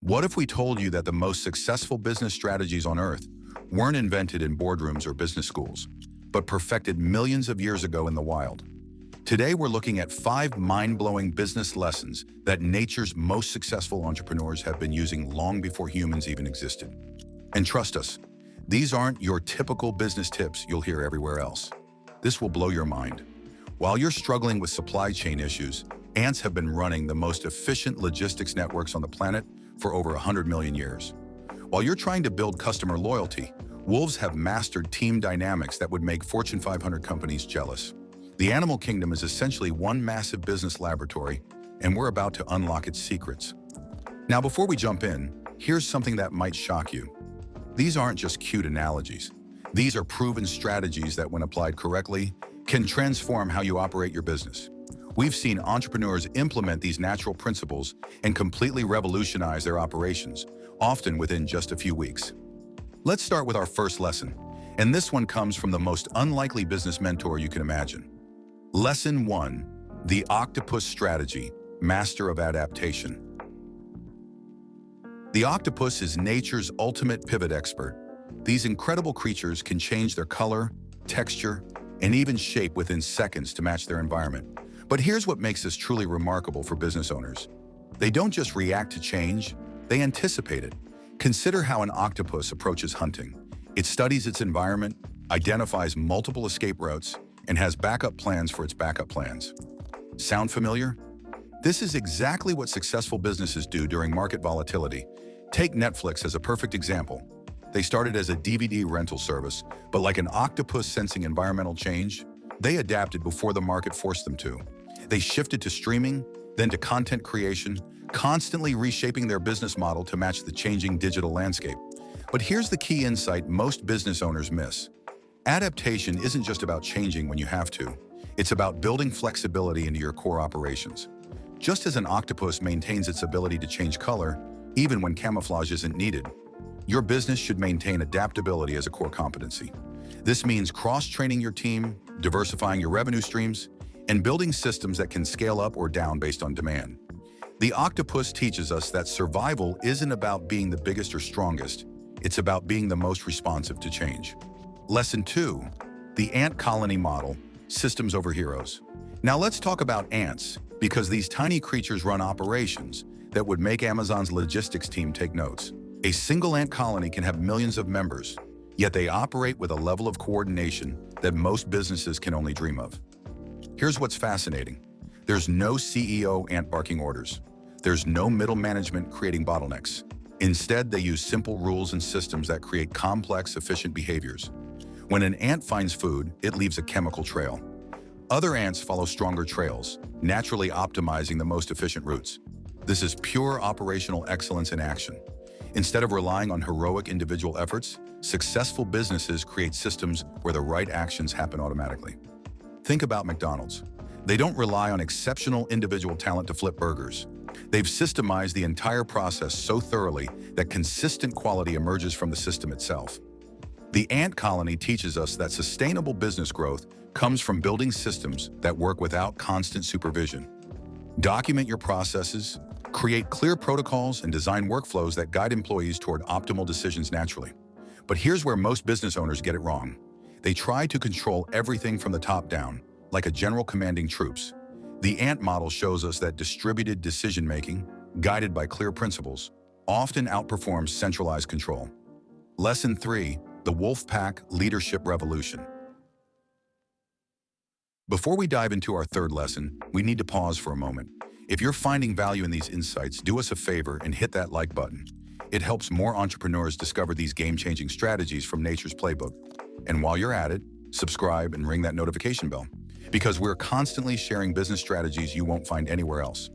What if we told you that the most successful business strategies on Earth weren't invented in boardrooms or business schools, but perfected millions of years ago in the wild? Today, we're looking at 5 mind-blowing business lessons that nature's most successful entrepreneurs have been using long before humans even existed. And trust us, these aren't your typical business tips you'll hear everywhere else. This will blow your mind. While you're struggling with supply chain issues, ants have been running the most efficient logistics networks on the planet for over 100 million years. While you're trying to build customer loyalty, wolves have mastered team dynamics that would make Fortune 500 companies jealous. The animal kingdom is essentially one massive business laboratory, and we're about to unlock its secrets. Now, before we jump in, here's something that might shock you. These aren't just cute analogies. These are proven strategies that, when applied correctly, can transform how you operate your business. We've seen entrepreneurs implement these natural principles and completely revolutionize their operations, often within just a few weeks. Let's start with our first lesson, and this one comes from the most unlikely business mentor you can imagine. Lesson 1, the Octopus Strategy, Master of Adaptation. The octopus is nature's ultimate pivot expert. These incredible creatures can change their color, texture, and even shape within seconds to match their environment. But here's what makes this truly remarkable for business owners. They don't just react to change, they anticipate it. Consider how an octopus approaches hunting. It studies its environment, identifies multiple escape routes, and has backup plans for its backup plans. Sound familiar? This is exactly what successful businesses do during market volatility. Take Netflix as a perfect example. They started as a DVD rental service, but like an octopus sensing environmental change, they adapted before the market forced them to. They shifted to streaming, then to content creation, constantly reshaping their business model to match the changing digital landscape. But here's the key insight most business owners miss. Adaptation isn't just about changing when you have to. It's about building flexibility into your core operations. Just as an octopus maintains its ability to change color, even when camouflage isn't needed, your business should maintain adaptability as a core competency. This means cross-training your team, diversifying your revenue streams, and building systems that can scale up or down based on demand. The octopus teaches us that survival isn't about being the biggest or strongest, it's about being the most responsive to change. Lesson 2, the ant colony model, systems over heroes. Now let's talk about ants, because these tiny creatures run operations that would make Amazon's logistics team take notes. A single ant colony can have millions of members, yet they operate with a level of coordination that most businesses can only dream of. Here's what's fascinating. There's no CEO ant barking orders. There's no middle management creating bottlenecks. Instead, they use simple rules and systems that create complex, efficient behaviors. When an ant finds food, it leaves a chemical trail. Other ants follow stronger trails, naturally optimizing the most efficient routes. This is pure operational excellence in action. Instead of relying on heroic individual efforts, successful businesses create systems where the right actions happen automatically. Think about McDonald's. They don't rely on exceptional individual talent to flip burgers. They've systemized the entire process so thoroughly that consistent quality emerges from the system itself. The ant colony teaches us that sustainable business growth comes from building systems that work without constant supervision. Document your processes, create clear protocols, and design workflows that guide employees toward optimal decisions naturally. But here's where most business owners get it wrong. They try to control everything from the top down, like a general commanding troops. The ant model shows us that distributed decision-making, guided by clear principles, often outperforms centralized control. Lesson 3, the Wolfpack Leadership Revolution. Before we dive into our third lesson, we need to pause for a moment. If you're finding value in these insights, do us a favor and hit that like button. It helps more entrepreneurs discover these game-changing strategies from nature's playbook. And while you're at it, subscribe and ring that notification bell, because we're constantly sharing business strategies you won't find anywhere else.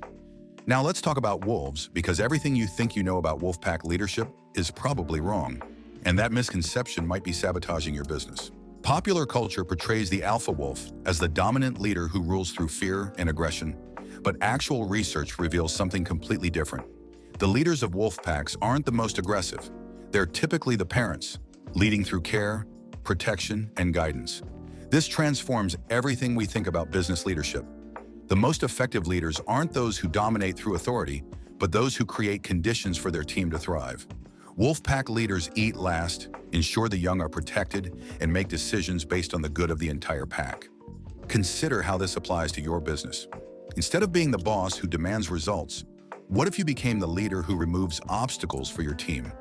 Now let's talk about wolves, because everything you think you know about Wolfpack leadership is probably wrong, and that misconception might be sabotaging your business. Popular culture portrays the alpha wolf as the dominant leader who rules through fear and aggression, but actual research reveals something completely different. The leaders of wolf packs aren't the most aggressive. They're typically the parents, leading through care, protection, and guidance. This transforms everything we think about business leadership. The most effective leaders aren't those who dominate through authority, but those who create conditions for their team to thrive. Wolfpack leaders eat last, ensure the young are protected, and make decisions based on the good of the entire pack. Consider how this applies to your business. Instead of being the boss who demands results, what if you became the leader who removes obstacles for your team?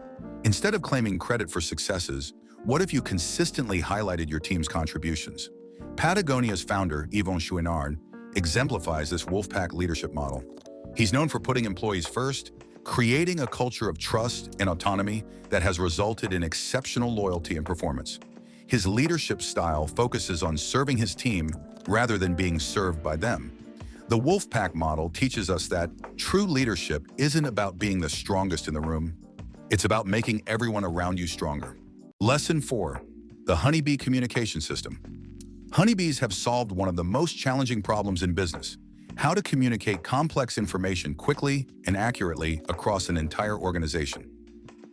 Instead of claiming credit for successes, what if you consistently highlighted your team's contributions? Patagonia's founder, Yvon Chouinard, exemplifies this Wolfpack leadership model. He's known for putting employees first, creating a culture of trust and autonomy that has resulted in exceptional loyalty and performance. His leadership style focuses on serving his team rather than being served by them. The Wolfpack model teaches us that true leadership isn't about being the strongest in the room. It's about making everyone around you stronger. Lesson 4. The Honeybee Communication System. Honeybees have solved one of the most challenging problems in business: how to communicate complex information quickly and accurately across an entire organization.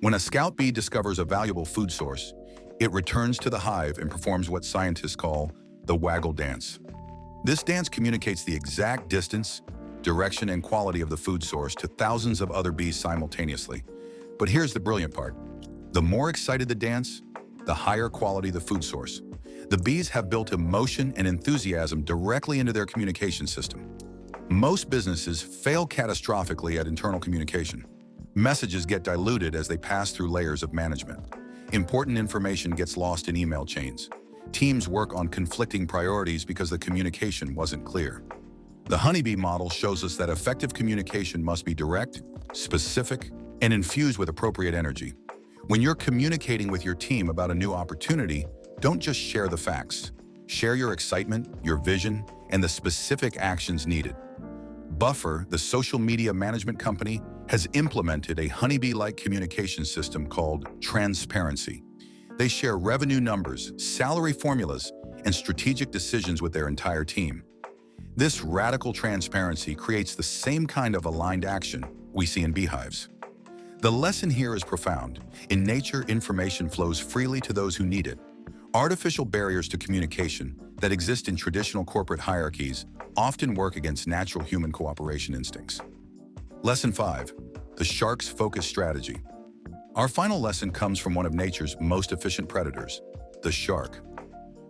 When a scout bee discovers a valuable food source, it returns to the hive and performs what scientists call the waggle dance. This dance communicates the exact distance, direction, and quality of the food source to thousands of other bees simultaneously. But here's the brilliant part. The more excited the dance, the higher quality the food source. The bees have built emotion and enthusiasm directly into their communication system. Most businesses fail catastrophically at internal communication. Messages get diluted as they pass through layers of management. Important information gets lost in email chains. Teams work on conflicting priorities because the communication wasn't clear. The Honeybee model shows us that effective communication must be direct, specific, and infused with appropriate energy. When you're communicating with your team about a new opportunity, don't just share the facts. Share your excitement, your vision, and the specific actions needed. Buffer, the social media management company, has implemented a Honeybee-like communication system called transparency. They share revenue numbers, salary formulas, and strategic decisions with their entire team. This radical transparency creates the same kind of aligned action we see in beehives. The lesson here is profound. In nature, information flows freely to those who need it. Artificial barriers to communication that exist in traditional corporate hierarchies often work against natural human cooperation instincts. Lesson 5. The shark's focus strategy. Our final lesson comes from one of nature's most efficient predators, the shark.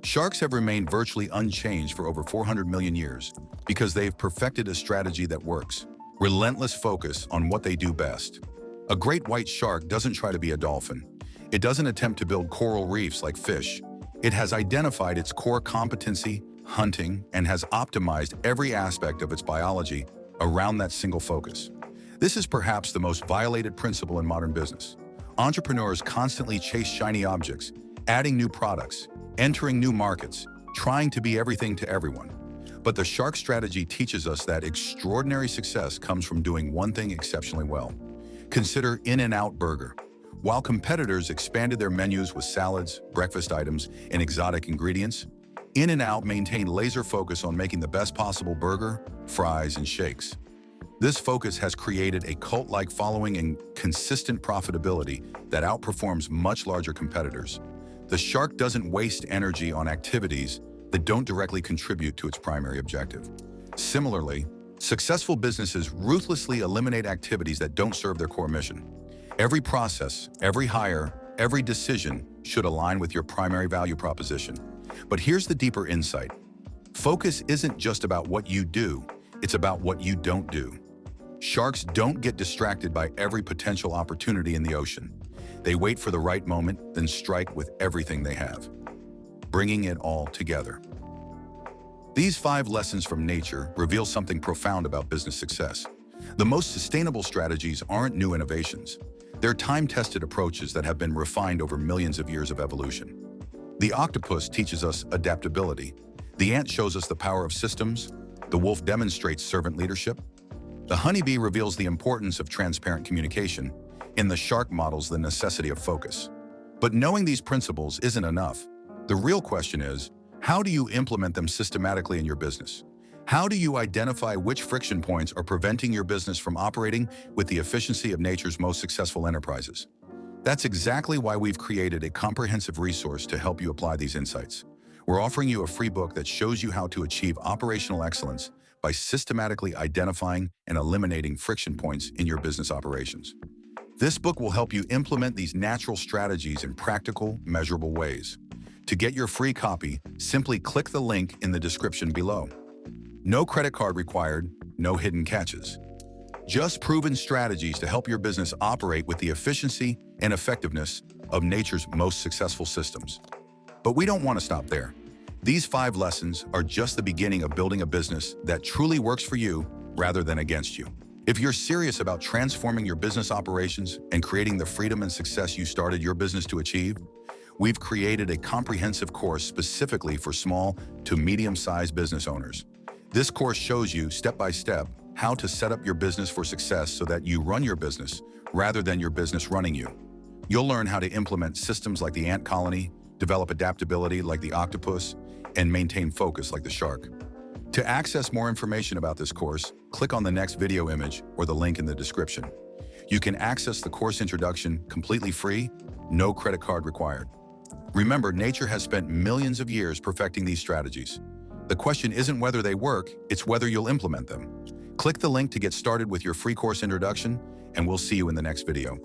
Sharks have remained virtually unchanged for over 400 million years because they've perfected a strategy that works: relentless focus on what they do best. A great white shark doesn't try to be a dolphin. It doesn't attempt to build coral reefs like fish. It has identified its core competency, hunting, and has optimized every aspect of its biology around that single focus. This is perhaps the most violated principle in modern business. Entrepreneurs constantly chase shiny objects, adding new products, entering new markets, trying to be everything to everyone. But the shark strategy teaches us that extraordinary success comes from doing one thing exceptionally well. Consider In-N-Out Burger. While competitors expanded their menus with salads, breakfast items, and exotic ingredients, In-N-Out maintained laser focus on making the best possible burger, fries, and shakes. This focus has created a cult-like following and consistent profitability that outperforms much larger competitors. The shark doesn't waste energy on activities that don't directly contribute to its primary objective. Similarly, successful businesses ruthlessly eliminate activities that don't serve their core mission. Every process, every hire, every decision should align with your primary value proposition. But here's the deeper insight. Focus isn't just about what you do, it's about what you don't do. Sharks don't get distracted by every potential opportunity in the ocean. They wait for the right moment, then strike with everything they have, bringing it all together. These 5 lessons from nature reveal something profound about business success. The most sustainable strategies aren't new innovations. They're time-tested approaches that have been refined over millions of years of evolution. The octopus teaches us adaptability. The ant shows us the power of systems. The wolf demonstrates servant leadership. The honeybee reveals the importance of transparent communication, and the shark models the necessity of focus. But knowing these principles isn't enough. The real question is, how do you implement them systematically in your business? How do you identify which friction points are preventing your business from operating with the efficiency of nature's most successful enterprises? That's exactly why we've created a comprehensive resource to help you apply these insights. We're offering you a free book that shows you how to achieve operational excellence by systematically identifying and eliminating friction points in your business operations. This book will help you implement these natural strategies in practical, measurable ways. To get your free copy, simply click the link in the description below. No credit card required, no hidden catches. Just proven strategies to help your business operate with the efficiency and effectiveness of nature's most successful systems. But we don't want to stop there. These 5 lessons are just the beginning of building a business that truly works for you rather than against you. If you're serious about transforming your business operations and creating the freedom and success you started your business to achieve, we've created a comprehensive course specifically for small to medium-sized business owners. This course shows you step-by-step how to set up your business for success so that you run your business rather than your business running you. You'll learn how to implement systems like the ant colony, develop adaptability like the octopus, and maintain focus like the shark. To access more information about this course, click on the next video image or the link in the description. You can access the course introduction completely free, no credit card required. Remember, nature has spent millions of years perfecting these strategies. The question isn't whether they work, it's whether you'll implement them. Click the link to get started with your free course introduction, and we'll see you in the next video.